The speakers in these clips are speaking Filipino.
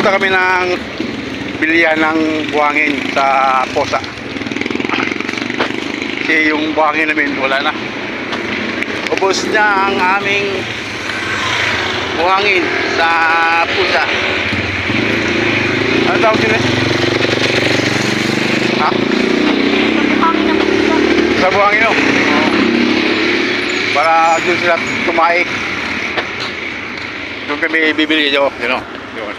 Pupunta kami ng bilihan ng buhangin sa Posa. Kasi yung buhangin namin wala na. Ubos na ang aming buhangin sa Posa. Ano tawag yun eh? Ha? Sa buhangin o? Para doon sila tumaik. Doon kami bibili dyan, you know. Yun.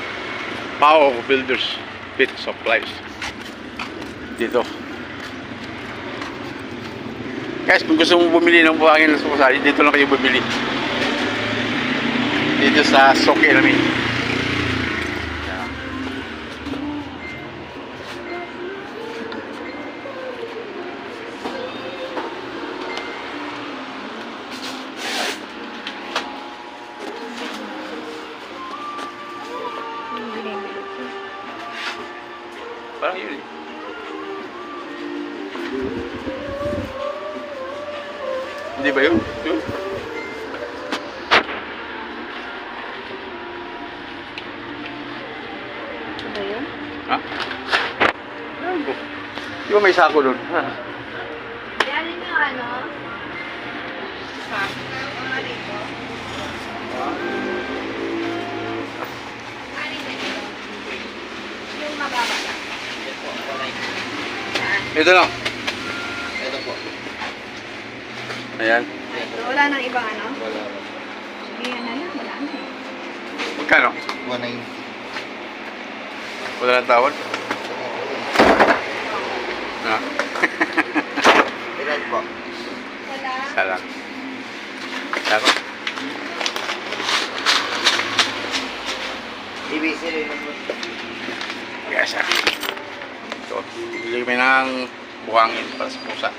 Pao Builders Pit Supplies. Dito. Guys, kung gusto mong bumili ng buhangin sa Posa, dito lang kayo bumili. Dito sa Soke namin. Parang yun eh. Hindi ba yun? Yun? Ito ba yun? Ha? Ayan ko. Di ba may sako doon? Ha? Yan yung ano? Mga rito. Yung mababa lang. Ito lang. Ito po. Ayan. Ito, wala nang ibang ano? Wala. Sige, yan na lang. Wala na. Magkano? 190. Wala ng tawad? Ha? Ilan po? Wala. Isa lang. Sako. ABC rin po. Yes, ah. Ito. Bili kami ng buhangin para sa Posa.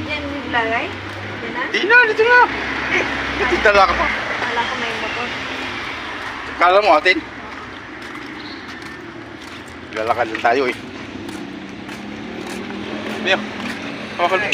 Yan lagay? Yan na? Di na, dito na. Dito dala ka pa. Wala ko may motor. Kala mo atin? Lalakad lang tayo eh. Niyo. Hawakan mo.